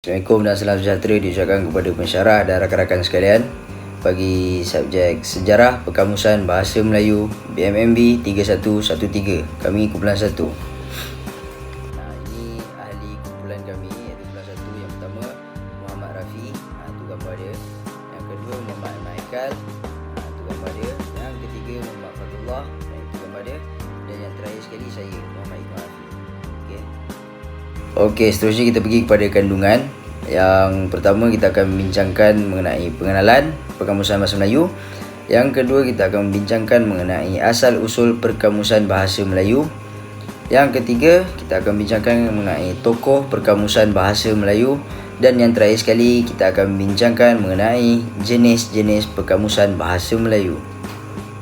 Assalamualaikum dan salam sejahtera diucapkan kepada pensyarah dan rakan-rakan sekalian. Bagi subjek Sejarah Perkamusan Bahasa Melayu BMMB 3113, kami kumpulan 1. Ini ahli kumpulan kami, iaitu kumpulan 1. Yang pertama Muhammad Rafi, itu gambar dia. Yang kedua Muhammad Michael, itu gambar dia. Yang ketiga Muhammad Fatullah, itu gambar dia. Dan yang terakhir sekali saya, Muhammad Iqbal Rafi. Okey, seterusnya kita pergi kepada kandungan. Yang pertama kita akan membincangkan mengenai pengenalan Perkamusan Bahasa Melayu. Yang kedua kita akan membincangkan mengenai asal usul Perkamusan Bahasa Melayu. Yang ketiga kita akan membincangkan mengenai tokoh Perkamusan Bahasa Melayu. Dan yang terakhir sekali kita akan membincangkan mengenai jenis-jenis Perkamusan Bahasa Melayu.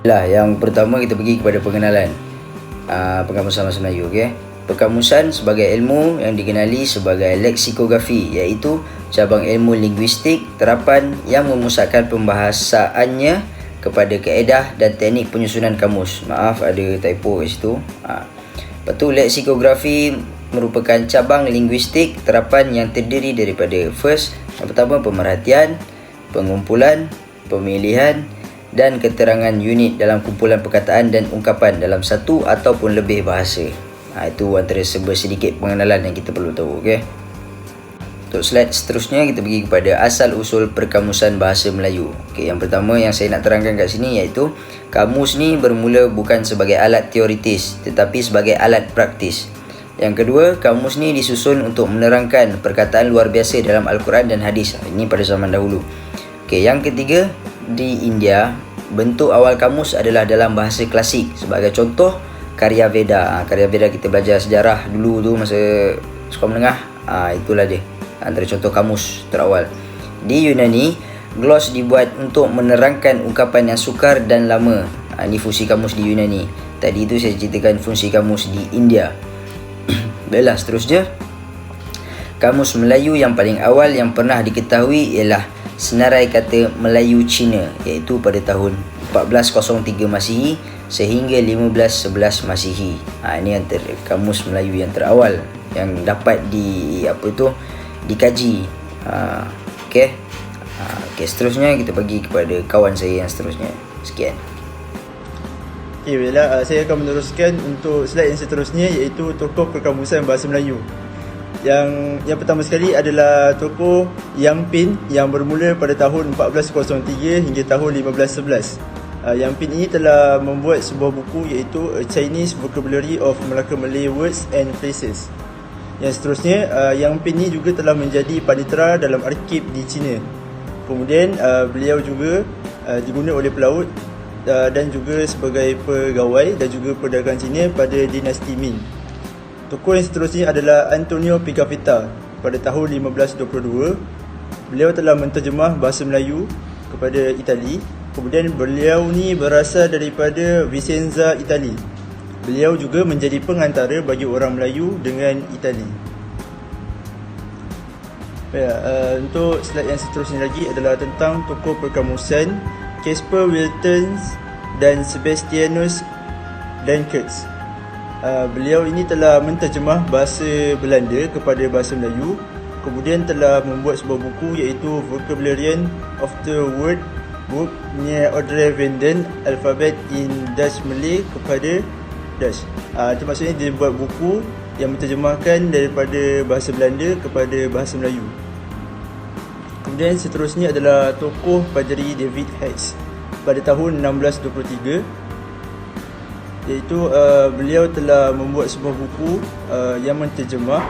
Yang pertama kita pergi kepada pengenalan Perkamusan Bahasa Melayu. Perkamusan sebagai ilmu yang dikenali sebagai leksikografi, iaitu cabang ilmu linguistik terapan yang memusatkan pembahasaannya kepada kaedah dan teknik penyusunan kamus. Maaf, ada typo kat situ. Lepas tu, leksikografi merupakan cabang linguistik terapan yang terdiri daripada yang pertama pemerhatian, pengumpulan, pemilihan dan keterangan unit dalam kumpulan perkataan dan ungkapan dalam satu ataupun lebih bahasa. Itu antara sedikit pengenalan yang kita perlu tahu. Untuk slide seterusnya kita pergi kepada asal usul Perkamusan Bahasa Melayu. Yang pertama yang saya nak terangkan kat sini iaitu kamus ni bermula bukan sebagai alat teoritis tetapi sebagai alat praktis. Yang kedua, kamus ni disusun untuk menerangkan perkataan luar biasa dalam Al-Quran dan hadis. Ini pada zaman dahulu. Yang ketiga, di India bentuk awal kamus adalah dalam bahasa klasik. Sebagai contoh, Karya Veda. Karya Veda kita belajar sejarah dulu tu masa sekolah menengah. Itulah dia, antara contoh kamus terawal. Di Yunani, glos dibuat untuk menerangkan ungkapan yang sukar dan lama. Ini fungsi kamus di Yunani. Tadi tu saya ceritakan fungsi kamus di India. Baiklah, seterusnya kamus Melayu yang paling awal yang pernah diketahui ialah Senarai Kata Melayu Cina, iaitu pada tahun 1403 Masihi sehingga 1511 Masihi. Ini antara kamus Melayu yang terawal yang dapat dikaji. Seterusnya kita pergi kepada kawan saya yang seterusnya. Sekian. Baiklah, saya akan meneruskan untuk slide yang seterusnya, iaitu tokoh Perkamusan Bahasa Melayu. Yang pertama sekali adalah tokoh Yang Pin yang bermula pada tahun 1403 hingga tahun 1511. Yang Pin ini telah membuat sebuah buku, iaitu A Chinese Vocabulary of Melaka Malay Words and Phrases. Yang seterusnya, Yang Pin ini juga telah menjadi panitera dalam arkib di China. Kemudian beliau juga diguna oleh pelaut dan juga sebagai pegawai dan juga pedagang Cina pada dinasti Ming. Tokoh yang seterusnya adalah Antonio Picafetta. Pada tahun 1522, beliau telah menterjemah bahasa Melayu kepada Itali. Kemudian beliau ni berasal daripada Vicenza, Itali. Beliau juga menjadi pengantara bagi orang Melayu dengan Itali. Untuk slide yang seterusnya lagi adalah tentang tokoh perkamusan Caspar Wiltens dan Sebastianus Dankerts. Beliau ini telah menterjemah bahasa Belanda kepada bahasa Melayu. Kemudian telah membuat sebuah buku, iaitu Vocabularian of the Word Book near Audrey Vanden, Alphabet in Dutch Malay kepada Dutch. Itu maksudnya dia buat buku yang menterjemahkan daripada bahasa Belanda kepada bahasa Melayu. Kemudian seterusnya adalah tokoh Padri David Hatch pada tahun 1623, iaitu beliau telah membuat sebuah buku yang menterjemah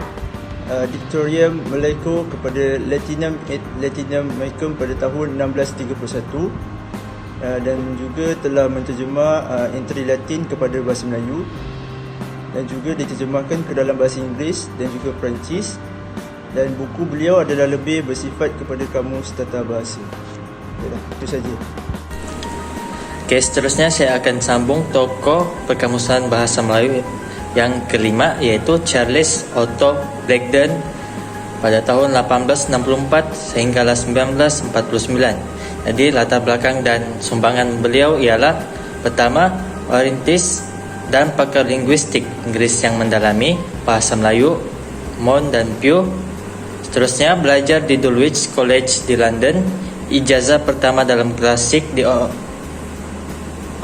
Dictionarium Malaiko kepada Latinum et Latinum Maicum pada tahun 1631, dan juga telah menterjemah entry Latin kepada bahasa Melayu, dan juga diterjemahkan ke dalam bahasa Inggeris dan juga Perancis. Dan buku beliau adalah lebih bersifat kepada kamus tata bahasa. Itu saja. Seterusnya saya akan sambung tokoh Perkamusan Bahasa Melayu yang kelima, iaitu Charles Otto Blackburn pada tahun 1864 sehinggalah 1949. Jadi latar belakang dan sumbangan beliau ialah: pertama, orientis dan pakar linguistik Inggeris yang mendalami bahasa Melayu, Mon dan Pio. Seterusnya, belajar di Dulwich College di London, ijazah pertama dalam klasik di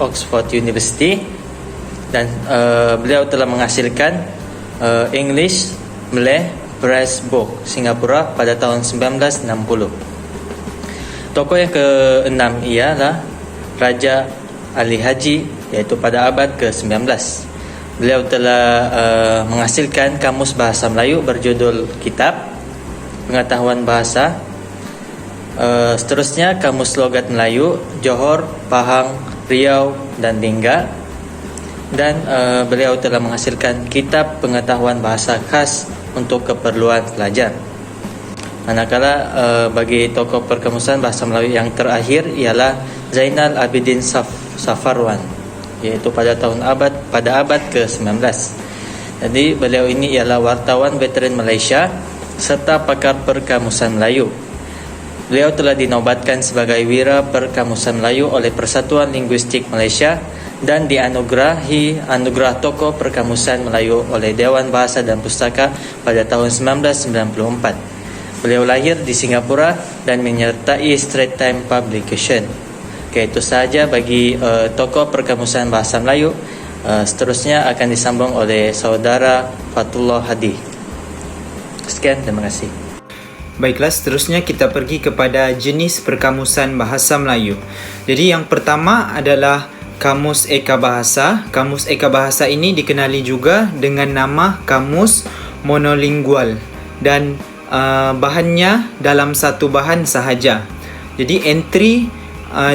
Oxford University, dan beliau telah menghasilkan English Malay Press Book Singapura pada tahun 1960. Tokoh yang ke-6 ialah Raja Ali Haji, iaitu pada abad ke-19. Beliau telah menghasilkan kamus bahasa Melayu berjudul Kitab Pengetahuan Bahasa. Seterusnya, kamus logat Melayu Johor, Pahang, Riau dan Lingga. Dan beliau telah menghasilkan Kitab Pengetahuan Bahasa Khas untuk keperluan pelajar. Manakala bagi tokoh perkamusan bahasa Melayu yang terakhir ialah Zainal Abidin Safarwan, iaitu pada abad ke-19. Jadi beliau ini ialah wartawan veteran Malaysia serta pakar perkamusan Melayu. Beliau telah dinobatkan sebagai Wira Perkamusan Melayu oleh Persatuan Linguistik Malaysia dan dianugerahi Anugerah Tokoh Perkamusan Melayu oleh Dewan Bahasa dan Pustaka pada tahun 1994. Beliau lahir di Singapura dan menyertai Straits Times Publication. Itu sahaja bagi tokoh perkamusan bahasa Melayu. Seterusnya akan disambung oleh saudara Fatullah Hadi. Sekian, terima kasih. Baiklah, seterusnya kita pergi kepada jenis perkamusan bahasa Melayu. Jadi yang pertama adalah Kamus Eka Bahasa. Kamus Eka Bahasa ini dikenali juga dengan nama kamus monolingual dan bahannya dalam satu bahan sahaja. Jadi entry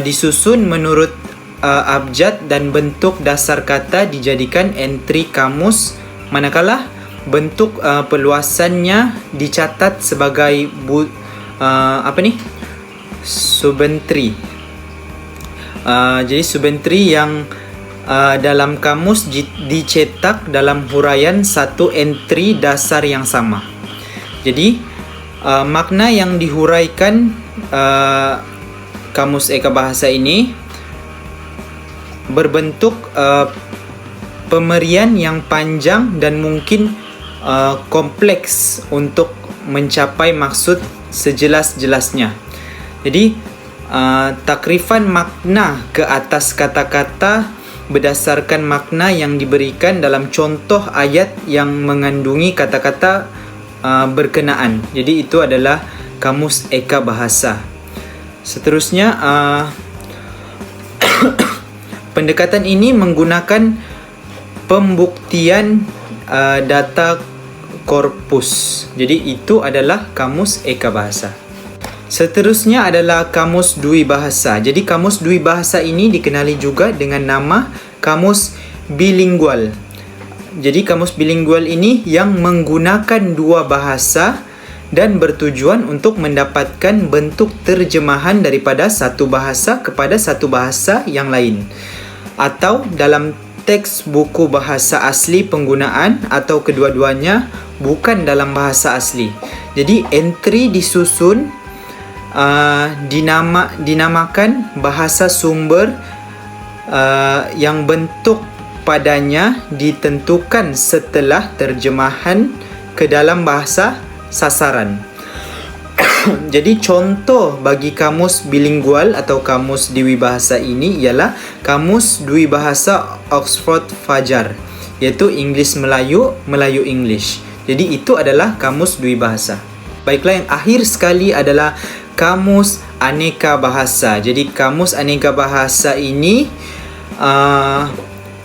disusun menurut abjad dan bentuk dasar kata dijadikan entry kamus, manakala bentuk perluasannya dicatat sebagai subentry. Jadi subentry yang dalam kamus dicetak dalam huraian satu entry dasar yang sama. Jadi makna yang dihuraikan Kamus Eka Bahasa ini berbentuk pemerian yang panjang dan mungkin kompleks untuk mencapai maksud sejelas-jelasnya. Jadi takrifan makna ke atas kata-kata berdasarkan makna yang diberikan dalam contoh ayat yang mengandungi kata-kata berkenaan. Jadi itu adalah Kamus Eka Bahasa. Seterusnya pendekatan ini menggunakan pembuktian data korpus. Jadi itu adalah Kamus Eka Bahasa. Seterusnya adalah Kamus Dwi Bahasa. Jadi Kamus Dwi Bahasa ini dikenali juga dengan nama Kamus Bilingual. Jadi Kamus Bilingual ini yang menggunakan dua bahasa dan bertujuan untuk mendapatkan bentuk terjemahan daripada satu bahasa kepada satu bahasa yang lain, atau dalam teks buku bahasa asli penggunaan, atau kedua-duanya bukan dalam bahasa asli. Jadi entry disusun dinamakan bahasa sumber yang bentuk padanya ditentukan setelah terjemahan ke dalam bahasa sasaran. Jadi contoh bagi kamus bilingual atau kamus Dwi Bahasa ini ialah Kamus Dwi Bahasa Oxford Fajar, iaitu English Melayu, Melayu English. Jadi itu adalah Kamus Dwi Bahasa. Baiklah, yang akhir sekali adalah Kamus Aneka Bahasa. Jadi Kamus Aneka Bahasa ini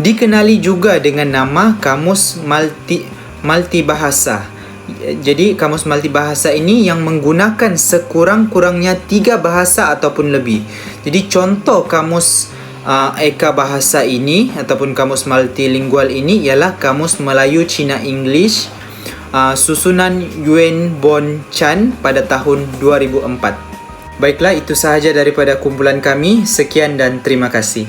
dikenali juga dengan nama Kamus Multibahasa. Jadi Kamus Multibahasa ini yang menggunakan sekurang-kurangnya 3 bahasa ataupun lebih. Jadi contoh Kamus Eka Bahasa ini ataupun Kamus Multilingual ini ialah Kamus Melayu Cina English susunan Yuen Bon Chan pada tahun 2004. Baiklah, itu sahaja daripada kumpulan kami. Sekian dan terima kasih.